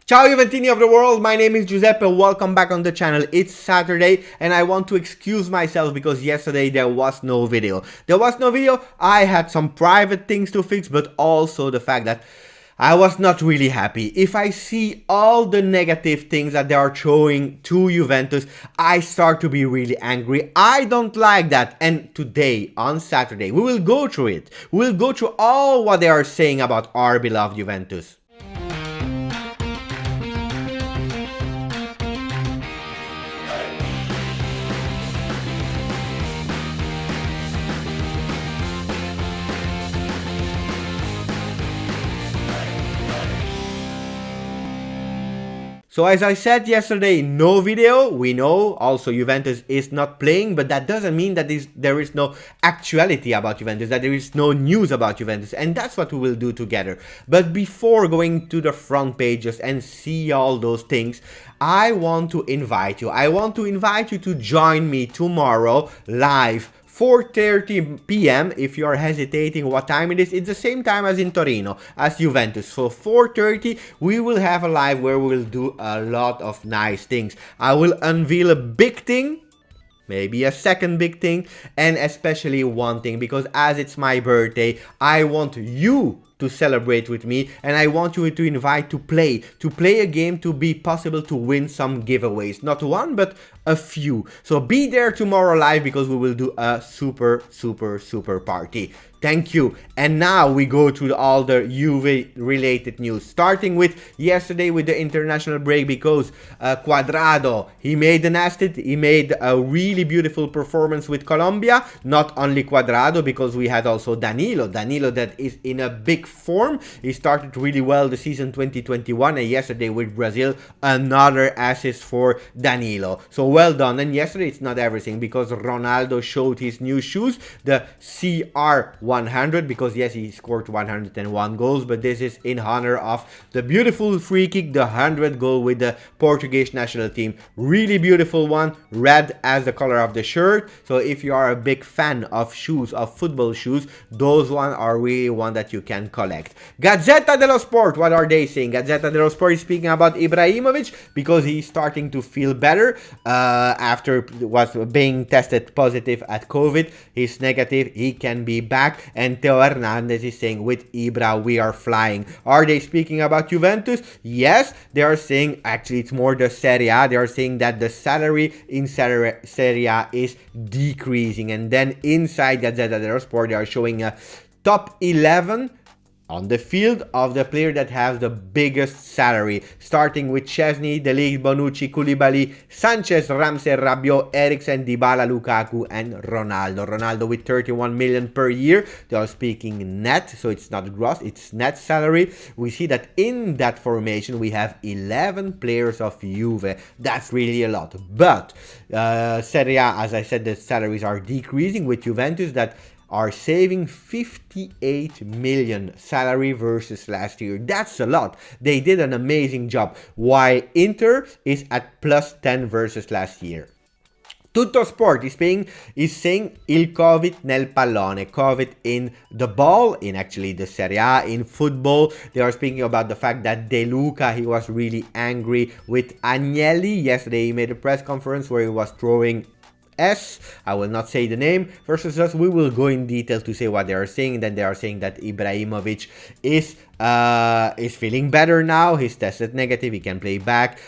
Ciao Juventini of the world, my name is Giuseppe, welcome back on the channel. It's Saturday and I want to excuse myself because yesterday there was no video. I had some private things to fix, but also the fact that I was not really happy. If I see all the negative things that they are showing to Juventus, I start to be really angry. I don't like that. And today, on Saturday, we will go through it. We will go through all what they are saying about our beloved Juventus. So as I said yesterday, no video. We know also Juventus is not playing, but that doesn't mean that there is no actuality about Juventus, that there is no news about Juventus, and that's what we will do together. But before going to the front pages and see all those things, I want to invite you. To join me tomorrow live 4:30 p.m. If you are hesitating what time it is, it's the same time as in Torino, as Juventus. So 4:30 we will have a live where we will do a lot of nice things. I will unveil a big thing, maybe a second big thing, and especially one thing, because as it's my birthday, I want you to celebrate with me, and I want you to invite to play a game, to be possible to win some giveaways, not one but a few. So be there tomorrow live because we will do a super party. Thank you. And now we go to all the Juve related news, starting with yesterday with the international break, because Cuadrado, he made an assist. He made a really beautiful performance with Colombia. Not only Cuadrado, because we had also Danilo that is in a big form. He started really well the season 2021, and yesterday with Brazil, another assist for Danilo. So well done. And yesterday it's not everything, because Ronaldo showed his new shoes, the CR100, because yes, he scored 101 goals, but this is in honor of the beautiful free kick, the 100th goal with the Portuguese national team. Really beautiful one, red as the color of the shirt. So if you are a big fan of shoes, of football shoes, those ones are really one that you can collect. Gazzetta dello Sport, what are they saying? Gazzetta dello Sport is speaking about Ibrahimovic, because he's starting to feel better after was being tested positive at COVID. He's negative, he can be back. And Theo Hernandez is saying, with Ibra we are flying. Are they speaking about Juventus? Yes, they are saying, actually it's more the Serie A. They are saying that the salary in Serie A is decreasing. And then inside Gazzetta dello Sport they are showing a top 11 on the field of the player that has the biggest salary, starting with Chesney, De Ligt, Bonucci, Koulibaly, Sanchez, Ramsey, Rabiot, Eriksen, Dybala, Lukaku, and Ronaldo. Ronaldo with 31 million per year. They are speaking net, so it's not gross, it's net salary. We see that in that formation we have 11 players of Juve. That's really a lot. But Serie A, as I said, the salaries are decreasing, with Juventus that are saving 58 million salary versus last year. That's a lot. They did an amazing job, while Inter is at plus 10 versus last year. Tutto Sport is saying il Covid nel pallone, Covid in the ball, in actually the Serie A, in football. They are speaking about the fact that Luca, he was really angry with Agnelli. Yesterday he made a press conference where he was throwing I will not say the name, versus us. We will go in detail to say what they are saying. Then they are saying that Ibrahimovic is feeling better now. He's tested negative, he can play back.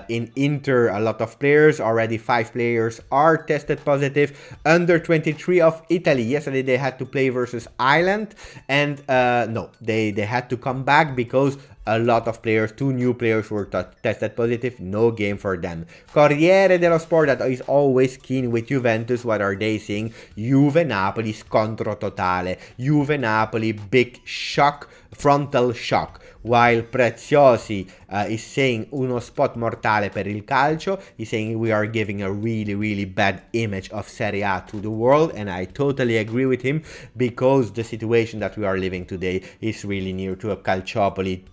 In Inter, a lot of players, already 5 players are tested positive. Under 23 of Italy, yesterday they had to play versus Ireland, and no, they had to come back because a lot of players, 2 new players were tested positive, no game for them. Corriere dello Sport, that is always keen with Juventus, what are they saying? Juve Napoli scontro totale. Juve Napoli, big shock, frontal shock. While Preziosi is saying uno spot mortale per il calcio, he's saying we are giving a really bad image of Serie A to the world, and I totally agree with him, because the situation that we are living today is really near to a Calciopoli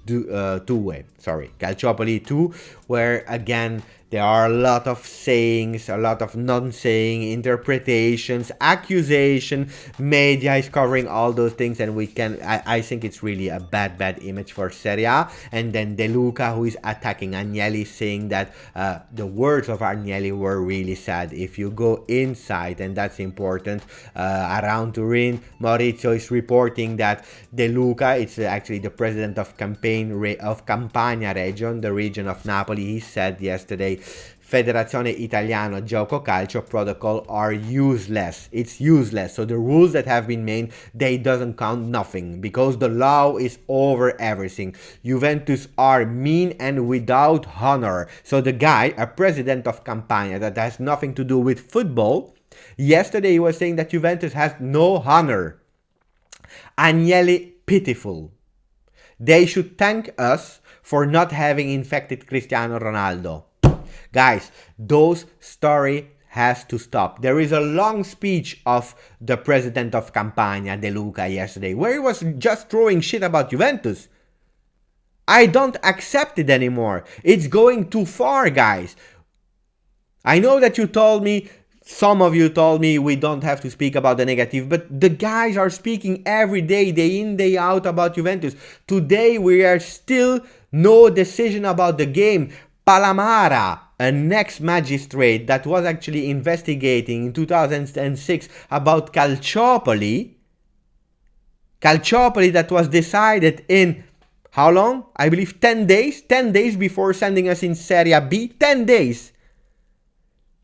2, where again There are a lot of sayings, a lot of non-saying, interpretations, accusation. Media is covering all those things, and I think it's really a bad image for Serie A. And then De Luca, who is attacking Agnelli, saying that the words of Agnelli were really sad. If you go inside, and that's important, around Turin, Maurizio is reporting that De Luca, it's actually the president of Campania region, the region of Napoli, he said yesterday, Federazione Italiana Gioco Calcio protocol are useless. It's useless. So the rules that have been made, they doesn't count nothing because the law is over everything. Juventus are mean and without honor. So the guy, a president of Campania that has nothing to do with football, yesterday he was saying that Juventus has no honor. Agnelli, pitiful. They should thank us for not having infected Cristiano Ronaldo. Guys, those story has to stop. There is a long speech of the president of Campania, De Luca, yesterday, where he was just throwing shit about Juventus. I don't accept it anymore. It's going too far, guys. I know that you told me, some of you told me we don't have to speak about the negative, but the guys are speaking every day, day in, day out about Juventus. Today we are still no decision about the game. Palamara, an ex-magistrate that was actually investigating in 2006 about Calciopoli that was decided in, how long? I believe 10 days? 10 days before sending us in Serie B? 10 days!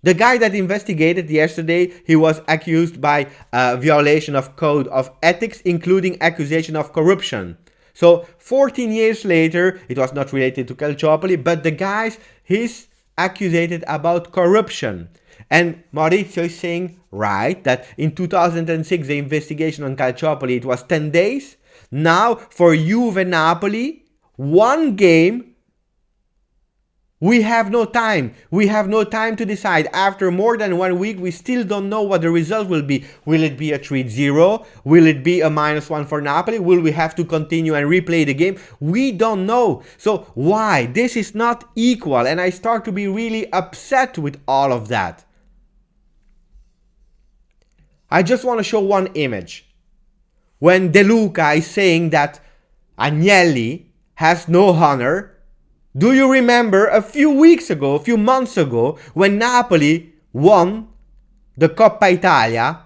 The guy that investigated yesterday, he was accused by violation of code of ethics, including accusation of corruption. So 14 years later, it was not related to Calciopoli, but the guys, he's accused about corruption. And Maurizio is saying, right, that in 2006, the investigation on Calciopoli, it was 10 days. Now, for Juve Napoli, one game, we have no time. We have no time to decide. After more than 1 week, we still don't know what the result will be. Will it be a 3-0? Will it be a -1 for Napoli? Will we have to continue and replay the game? We don't know. So why? This is not equal. And I start to be really upset with all of that. I just want to show one image. When De Luca is saying that Agnelli has no honor, do you remember a few weeks ago, a few months ago, when Napoli won the Coppa Italia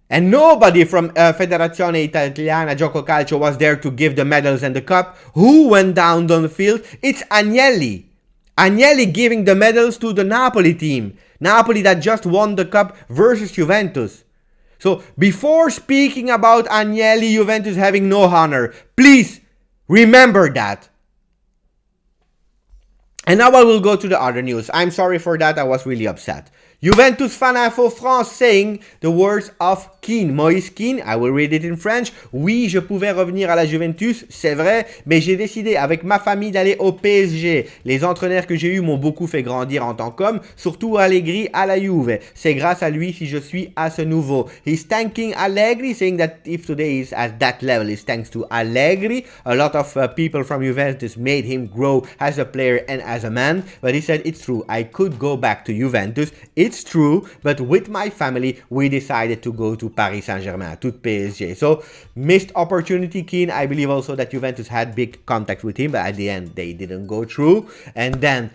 and nobody from Federazione Italiana Gioco Calcio was there to give the medals and the cup? Who went down on the field? It's Agnelli. Agnelli giving the medals to the Napoli team. Napoli that just won the cup versus Juventus. So before speaking about Agnelli, Juventus having no honor, please remember that. And now I will go to the other news. I'm sorry for that, I was really upset. Juventus Fan Info France saying the words of Keane, Moïse Keane, I will read it in French. Oui, je pouvais revenir à la Juventus, c'est vrai, mais j'ai décidé avec ma famille d'aller au PSG. Les entraîneurs que j'ai eus m'ont beaucoup fait grandir en tant qu'homme, surtout Allegri à la Juve. C'est grâce à lui si je suis à ce niveau. He's thanking Allegri, saying that if today is at that level, it's thanks to Allegri. A lot of people from Juventus made him grow as a player and as a man, but he said it's true, I could go back to Juventus. It's true, but with my family, we decided to go to Paris Saint-Germain, to PSG. So, missed opportunity, Keane. I believe also that Juventus had big contact with him, but at the end, they didn't go through. And then,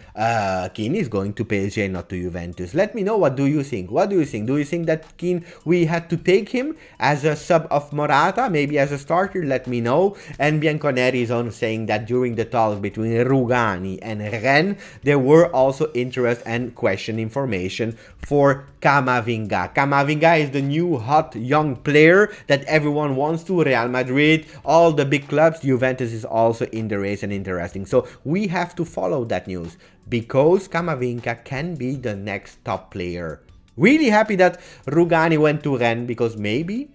Keane is going to PSG, not to Juventus. Let me know, what do you think? What do you think? Do you think that Keane, we had to take him as a sub of Morata, maybe as a starter? Let me know. And Bianconeri is on saying that during the talks between Rugani and Rennes, there were also interest and question information for Camavinga. Camavinga is the new hot young player that everyone wants to. Real Madrid, all the big clubs. Juventus is also in the race and interesting. So we have to follow that news because Camavinga can be the next top player. Really happy that Rugani went to Rennes because maybe,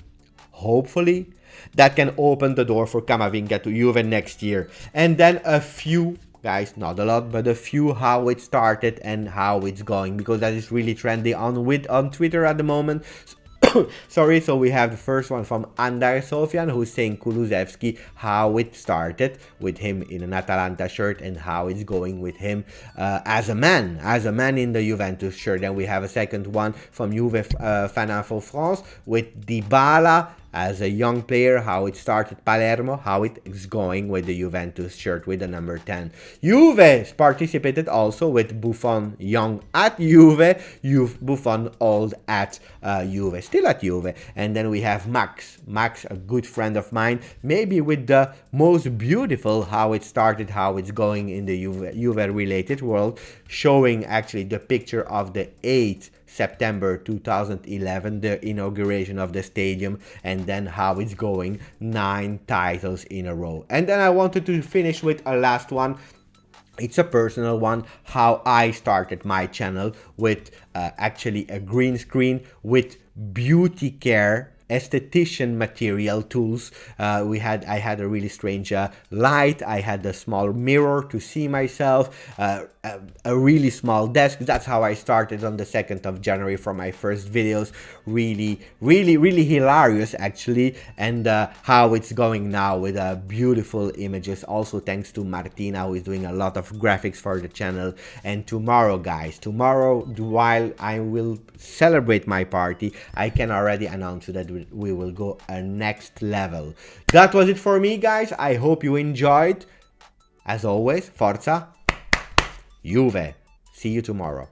hopefully, that can open the door for Camavinga to Juve next year. And then a few, guys, not a lot, but a few, how it started and how it's going, because that is really trendy on Twitter at the moment. Sorry, so we have the first one from Andar Sofian, who's saying Kulusevski, how it started with him in an Atalanta shirt and how it's going with him as a man in the Juventus shirt. Then we have a second one from Juve Fan Info France with Dybala as a young player, how it started Palermo, how it is going with the Juventus shirt with the number 10. Juve participated also with Buffon young at Juve, Buffon old at Juve, still at Juve. And then we have Max, a good friend of mine, maybe with the most beautiful how it started, how it's going in the Juve related world, showing actually the picture of the 8th September 2011, the inauguration of the stadium, and then how it's going, 9 titles in a row. And then I wanted to finish with a last one. It's a personal one, how I started my channel with actually a green screen with beauty care esthetician material tools. I had a really strange light, I had a small mirror to see myself, a really small desk. That's how I started on the 2nd of January for my first videos. Really hilarious actually. And how it's going now with beautiful images, also thanks to Martina, who is doing a lot of graphics for the channel. And tomorrow, guys, while I will celebrate my party, I can already announce that we will go a next level. That was it for me, guys. I hope you enjoyed. As always, Forza Juve. See you tomorrow.